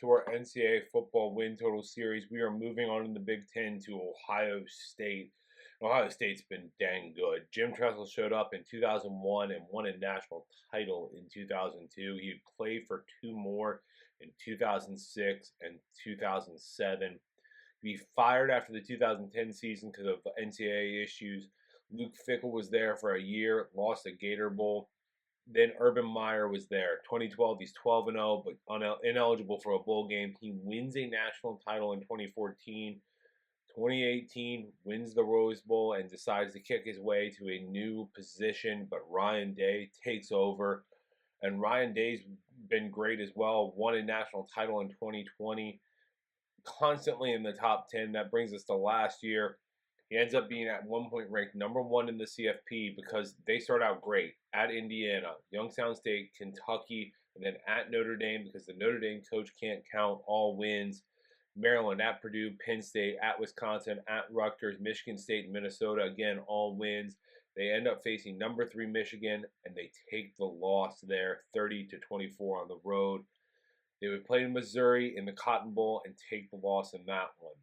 to our NCAA football win total series. We are moving on in the Big Ten to Ohio State. Ohio State's been dang good. Jim Tressel showed up in 2001 and won a national title in 2002. He had played for two more in 2006 and 2007. He fired after the 2010 season because of NCAA issues. Luke Fickell was there for a year, lost the Gator Bowl. Then Urban Meyer was there. 2012, he's 12-0, but ineligible for a bowl game. He wins a national title in 2014. 2018, wins the Rose Bowl and decides to kick his way to a new position, but Ryan Day takes over. And Ryan Day's been great as well. Won a national title in 2020. Constantly in the top 10. That brings us to last year. He ends up being at one point ranked number one in the CFP because they start out great at Indiana, Youngstown State, Kentucky, and then at Notre Dame because the Notre Dame coach can't count all wins. Maryland at Purdue, Penn State, at Wisconsin, at Rutgers, Michigan State, and Minnesota, again, all wins. They end up facing number 3 Michigan, and they take the loss there, 30-24 on the road. They would play in Missouri in the Cotton Bowl and take the loss in that one.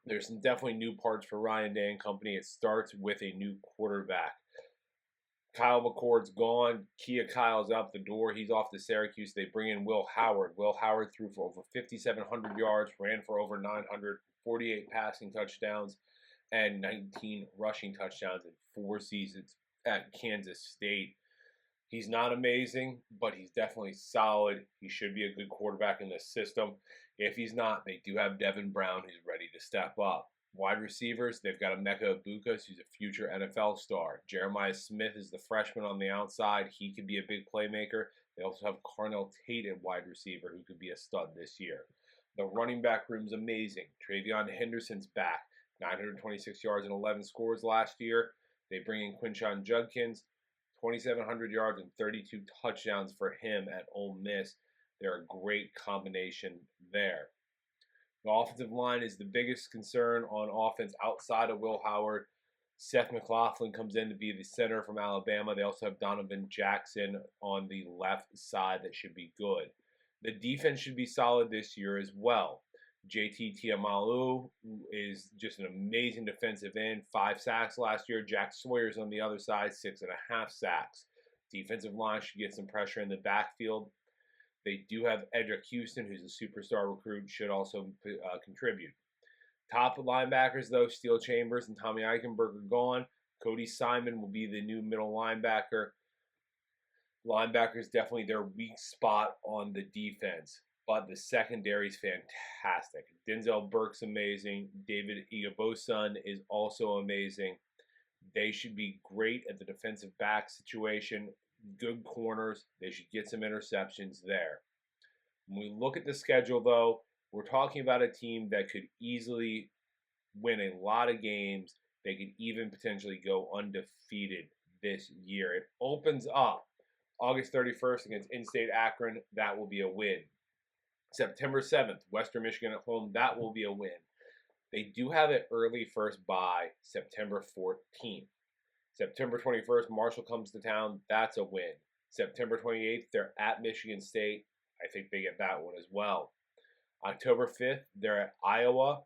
There's some definitely new parts for Ryan Day and company. It starts with a new quarterback. Kyle McCord's gone. Kia Kyle's out the door. He's off to Syracuse. They bring in Will Howard. Will Howard threw for over 5,700 yards, ran for over 900, 48 passing touchdowns, and 19 rushing touchdowns in 4 seasons at Kansas State. He's not amazing, but he's definitely solid. He should be a good quarterback in this system. If he's not, they do have Devin Brown who's ready to step up. Wide receivers, they've got Emeka Ibuka, who's a future NFL star. Jeremiah Smith is the freshman on the outside. He could be a big playmaker. They also have Carnell Tate at wide receiver, who could be a stud this year. The running back room's amazing. Travion Henderson's back. 926 yards and 11 scores last year. They bring in Quinshon Judkins. 2,700 yards and 32 touchdowns for him at Ole Miss. They're a great combination there. The offensive line is the biggest concern on offense outside of Will Howard. Seth McLaughlin comes in to be the center from Alabama. They also have Donovan Jackson on the left side that should be good. The defense should be solid this year as well. JT Tiamalu is just an amazing defensive end. 5 sacks last year. Jack Sawyer's on the other side, 6.5 sacks. Defensive line should get some pressure in the backfield. They do have Edric Houston, who's a superstar recruit, should also contribute. Top linebackers, though, Steel Chambers and Tommy Eichenberg are gone. Cody Simon will be the new middle linebacker. Linebackers definitely their weak spot on the defense. But the secondary is fantastic. Denzel Burke's amazing. David Igaboson is also amazing. They should be great at the defensive back situation. Good corners. They should get some interceptions there. When we look at the schedule, though, we're talking about a team that could easily win a lot of games. They could even potentially go undefeated this year. It opens up August 31st against In-State Akron. That will be a win. September 7th, Western Michigan at home. That will be a win. They do have an early first bye, September 14th. September 21st, Marshall comes to town. That's a win. September 28th, they're at Michigan State. I think they get that one as well. October 5th, they're at Iowa.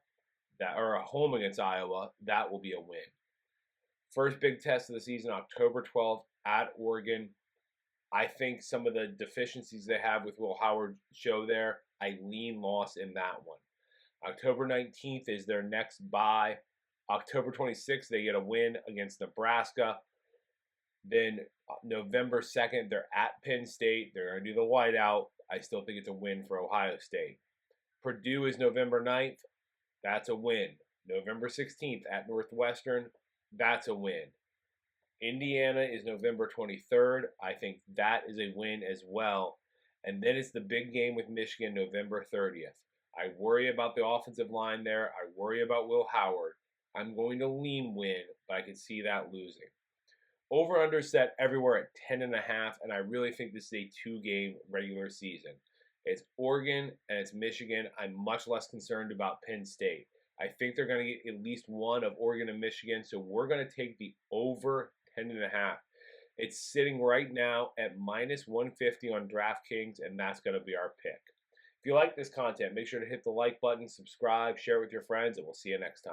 At home against Iowa. That will be a win. First big test of the season, October 12th, at Oregon. I think some of the deficiencies they have with Will Howard show there. I lean loss in that one. October 19th is their next bye. October 26th, they get a win against Nebraska. Then November 2nd, they're at Penn State. They're going to do the whiteout. I still think it's a win for Ohio State. Purdue is November 9th. That's a win. November 16th at Northwestern. That's a win. Indiana is November 23rd. I think that is a win as well. And then it's the big game with Michigan, November 30th. I worry about the offensive line there. I worry about Will Howard. I'm going to lean win, but I can see that losing. Over-under set everywhere at 10.5, and I really think this is a 2-game regular season. It's Oregon and it's Michigan. I'm much less concerned about Penn State. I think they're going to get at least one of Oregon and Michigan, so we're going to take the over 10.5. It's sitting right now at minus 150 on DraftKings, and that's going to be our pick. If you like this content, make sure to hit the like button, subscribe, share it with your friends, and we'll see you next time.